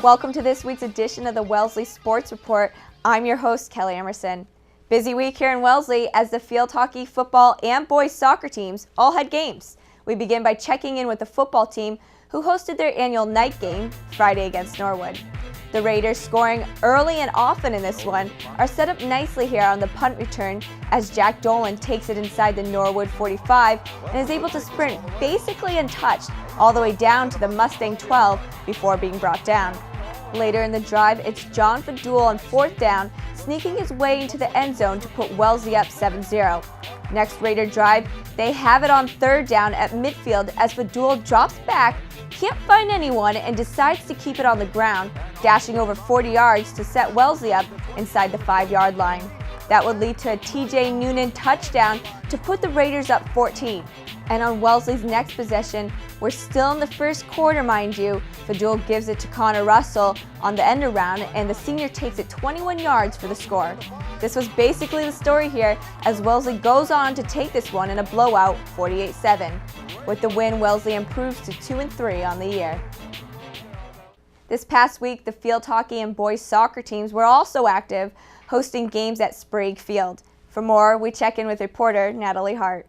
Welcome to this week's edition of the Wellesley Sports Report. I'm your host, Kelly Emerson. Busy week here in Wellesley as the field hockey, football, and boys soccer teams all had games. We begin by checking in with the football team who hosted their annual night game Friday against Norwood. The Raiders, scoring early and often in this one, are set up nicely here on the punt return as Jack Dolan takes it inside the Norwood 45 and is able to sprint basically untouched all the way down to the Mustang 12 before being brought down. Later in the drive, it's John Fadul on fourth down, sneaking his way into the end zone to put Wellesley up 7-0. Next Raider drive, they have it on third down at midfield as Fadul drops back, can't find anyone, and decides to keep it on the ground, dashing over 40 yards to set Wellesley up inside the 5-yard line. That would lead to a TJ Noonan touchdown to put the Raiders up 14. And on Wellesley's next possession, we're still in the first quarter, mind you. Fadul gives it to Connor Russell on the end around, and the senior takes it 21 yards for the score. This was basically the story here as Wellesley goes on to take this one in a blowout 48-7. With the win, Wellesley improves to 2-3 on the year. This past week, the field hockey and boys soccer teams were also active, hosting games at Sprague Field. For more, we check in with reporter Natalie Hart.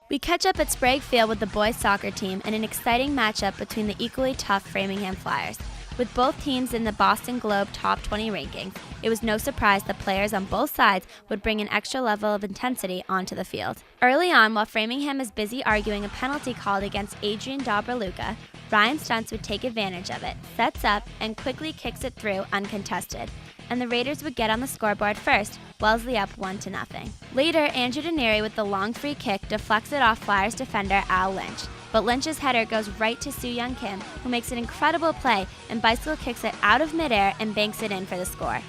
We catch up at Sprague Field with the boys soccer team in an exciting matchup between the equally tough Framingham Flyers. With both teams in the Boston Globe Top 20 rankings, it was no surprise that players on both sides would bring an extra level of intensity onto the field. Early on, while Framingham is busy arguing a penalty called against Adrian Dobraluka, Ryan Stuntz would take advantage of it, sets up, and quickly kicks it through uncontested. And the Raiders would get on the scoreboard first, Wellesley up 1-0. Later, Andrew Deneri with the long free kick deflects it off Flyers defender Al Lynch. But Lynch's header goes right to Soo Young Kim, who makes an incredible play and bicycle kicks it out of midair and banks it in for the score.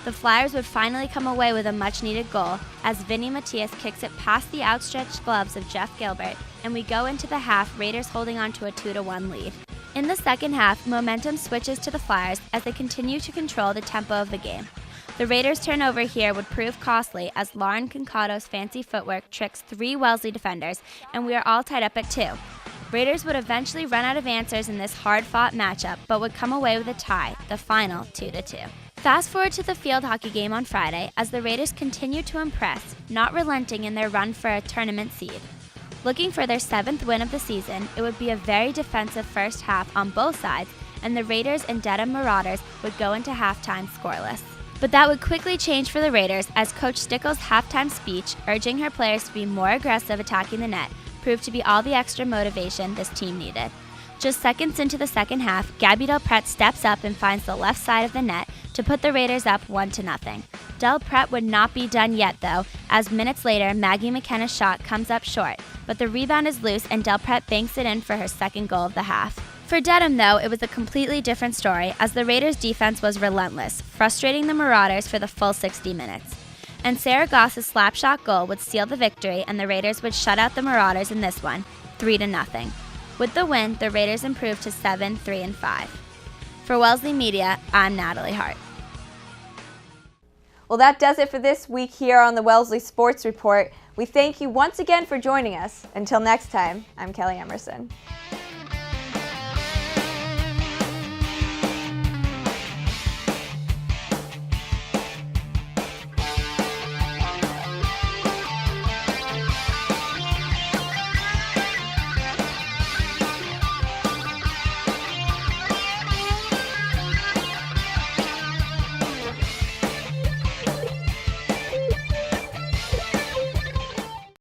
The Flyers would finally come away with a much-needed goal as Vinny Matias kicks it past the outstretched gloves of Jeff Gilbert, and we go into the half, Raiders holding on to a 2-1 lead. In the second half, momentum switches to the Flyers as they continue to control the tempo of the game. The Raiders' turnover here would prove costly as Lauren Concado's fancy footwork tricks 3 Wellesley defenders, and we are all tied up at 2. Raiders would eventually run out of answers in this hard-fought matchup, but would come away with a tie, the final 2-2. Fast forward to the field hockey game on Friday as the Raiders continue to impress, not relenting in their run for a tournament seed. Looking for their 7th win of the season, it would be a very defensive first half on both sides, and the Raiders and Dedham Marauders would go into halftime scoreless. But that would quickly change for the Raiders as Coach Stickle's halftime speech, urging her players to be more aggressive attacking the net, proved to be all the extra motivation this team needed. Just seconds into the second half, Gabby Delpret steps up and finds the left side of the net to put the Raiders up 1-0. Delpret would not be done yet though, as minutes later Maggie McKenna's shot comes up short, but the rebound is loose and Delpret banks it in for her second goal of the half. For Dedham though, it was a completely different story as the Raiders' defense was relentless, frustrating the Marauders for the full 60 minutes. And Sarah Goss's slapshot goal would seal the victory and the Raiders would shut out the Marauders in this one, 3-0. With the win, the Raiders improved to 7-3-5. For Wellesley Media, I'm Natalie Hart. Well, that does it for this week here on the Wellesley Sports Report. We thank you once again for joining us. Until next time, I'm Kelly Emerson.